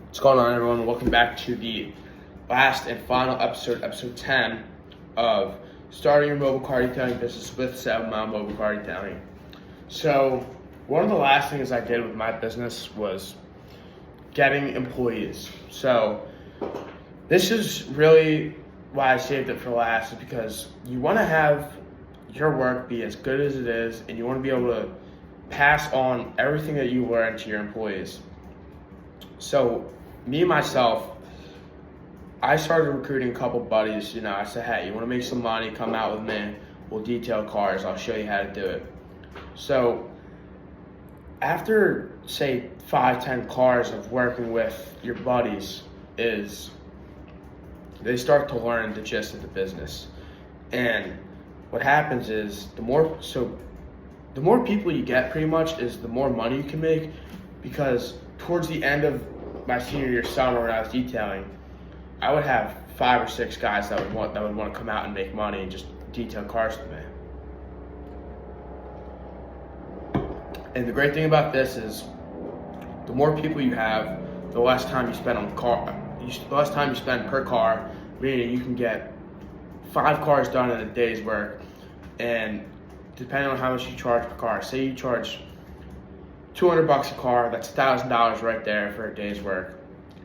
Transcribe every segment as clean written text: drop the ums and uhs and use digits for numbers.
What's going on, everyone? Welcome back to the last and final episode, episode 10 of starting your mobile car detailing business with 7 Mile Mobile Car Detailing. So, one of the last things I did with my business was getting employees. So, this is really why I saved it for last, is because you want to have your work be as good as it is, and you want to be able to pass on everything that you learn to your employees. So, me myself, I started recruiting a couple buddies. I said, hey, you want to make some money? Come out with me. We'll detail cars. I'll show you how to do it. So after, say, 5-10 cars of working with your buddies, they start to learn the gist of the business. And what happens is the more people you get, pretty much, is the more money you can make, because towards the end of my senior year summer, when I was detailing, I would have 5 or 6 guys that would want to come out and make money and just detail cars with me. And the great thing about this is, the more people you have, the less time you spend on the car. The less time you spend per car, meaning you can get 5 cars done in a day's work. And depending on how much you charge per car, say you charge $200 a car, that's $1,000 right there for a day's work.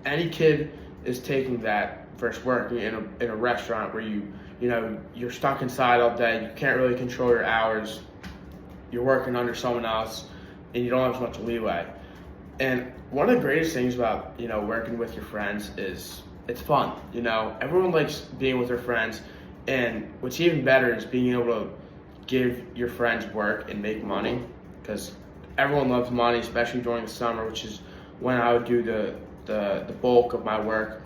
Any kid is taking that versus working in a restaurant where you're stuck inside all day, you can't really control your hours, you're working under someone else, and you don't have as much leeway. And one of the greatest things about working with your friends is it's fun. Everyone likes being with their friends, and what's even better is being able to give your friends work and make money, because everyone loves money, especially during the summer, which is when I would do the bulk of my work.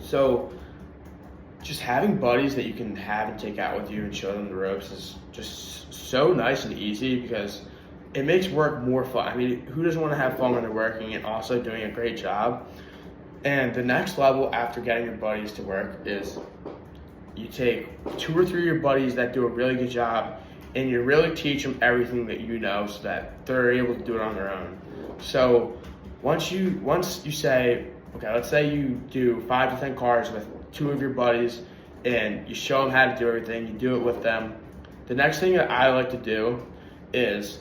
So just having buddies that you can have and take out with you and show them the ropes is just so nice and easy, because it makes work more fun. I mean, who doesn't want to have fun when they're working and also doing a great job? And the next level after getting your buddies to work is you take 2 or 3 of your buddies that do a really good job, and you really teach them everything that you know, so that they're able to do it on their own. So once you say, okay, let's say you do 5 to 10 cars with 2 of your buddies, and you show them how to do everything, you do it with them. The next thing that I like to do is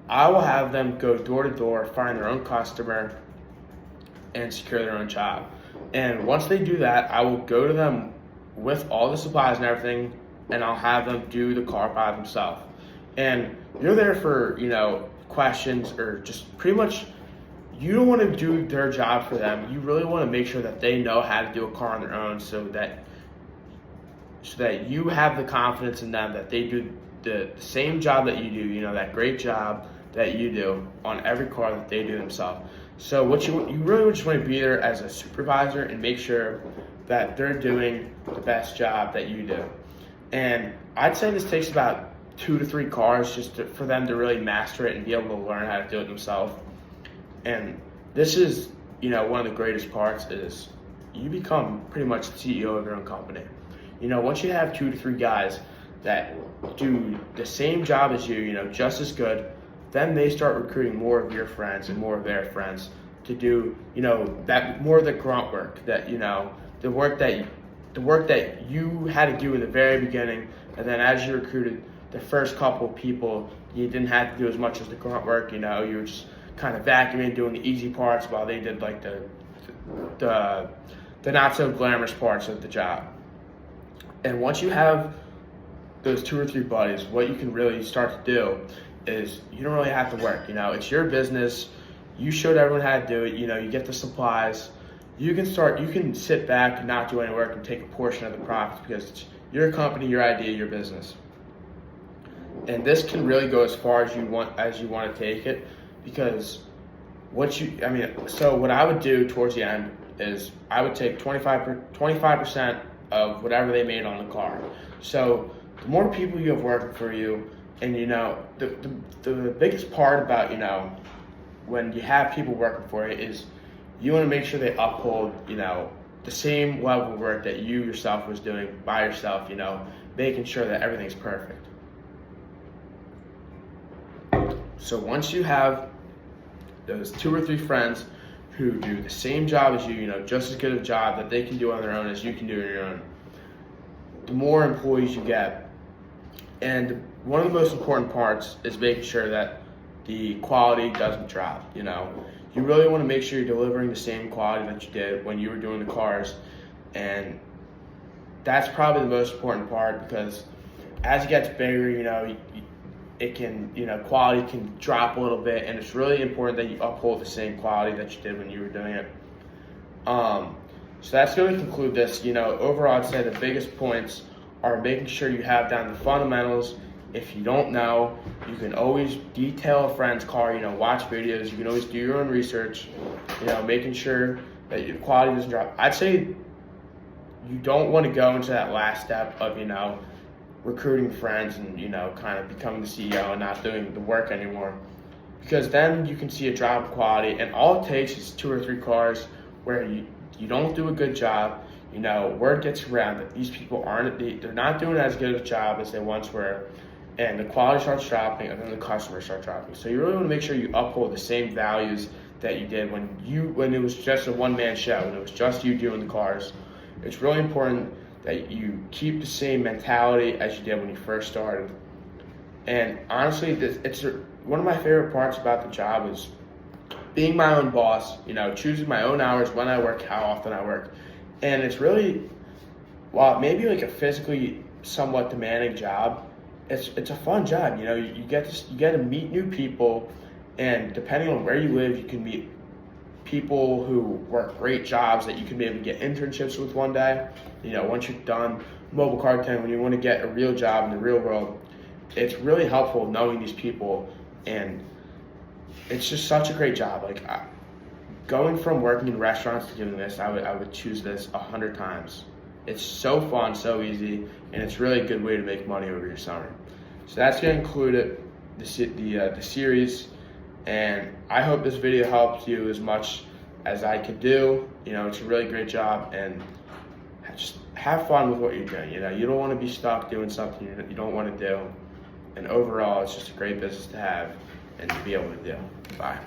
I will have them go door to door, find their own customer, and secure their own job. And once they do that, I will go to them with all the supplies and everything, and I'll have them do the car by themselves. And you're there for, questions, or just pretty much, you don't want to do their job for them. You really want to make sure that they know how to do a car on their own, so that you have the confidence in them that they do the same job that you do, that great job that you do on every car that they do themselves. So you really just want to be there as a supervisor and make sure that they're doing the best job that you do. And I'd say this takes about 2 to 3 cars just for them to really master it and be able to learn how to do it themselves. And this is, one of the greatest parts is you become pretty much the CEO of your own company. Once you have 2 to 3 guys that do the same job as you, just as good, then they start recruiting more of your friends and more of their friends to do, that more of the grunt work, that, the work that you had to do in the very beginning. And then as you recruited the first couple of people, you didn't have to do as much as the grunt work. You were just kind of vacuuming, doing the easy parts, while they did like the not so glamorous parts of the job. And once you have those 2 or 3 buddies, what you can really start to do is you don't really have to work. It's your business. You showed everyone how to do it. You get the supplies. You can sit back and not do any work and take a portion of the profits, because it's your company, your idea, your business. And this can really go as far as you want to take it, because so what I would do towards the end is I would take 25% of whatever they made on the car. So the more people you have working for you, and the biggest part about when you have people working for you is you want to make sure they uphold the same level of work that you yourself was doing by yourself, making sure that everything's perfect. So once you have those 2 or 3 friends who do the same job as you, just as good a job that they can do on their own as you can do on your own, the more employees you get. And one of the most important parts is making sure that the quality doesn't drop. You really want to make sure you're delivering the same quality that you did when you were doing the cars. And that's probably the most important part, because as it gets bigger, it can, quality can drop a little bit, and it's really important that you uphold the same quality that you did when you were doing it. So that's going to conclude this. Overall, I'd say the biggest points are making sure you have down the fundamentals. If you don't know, you can always detail a friend's car, watch videos. You can always do your own research, making sure that your quality doesn't drop. I'd say you don't want to go into that last step of, recruiting friends and, kind of becoming the CEO and not doing the work anymore, because then you can see a drop in quality, and all it takes is 2 or 3 cars where you don't do a good job. Word gets around that these people they're not doing as good a job as they once were, and the quality starts dropping, and then the customers start dropping. So you really want to make sure you uphold the same values that you did when it was just a one-man show, when it was just you doing the cars. It's really important that you keep the same mentality as you did when you first started. And honestly, it's one of my favorite parts about the job is being my own boss, choosing my own hours, when I work, how often I work. And it's really, while it may be like a physically somewhat demanding job, it's a fun job. You get to meet new people, and depending on where you live, you can meet people who work great jobs that you can maybe get internships with one day. Once you're done mobile car detailing, when you want to get a real job in the real world, it's really helpful knowing these people, and it's just such a great job. Like, going from working in restaurants to doing this, I would choose this 100 times. It's so fun, so easy, and it's really a good way to make money over your summer. So that's going to conclude the series, and I hope this video helped you as much as I could do. It's a really great job, and just have fun with what you're doing. You don't want to be stuck doing something you don't want to do, and overall, it's just a great business to have and to be able to do. Bye.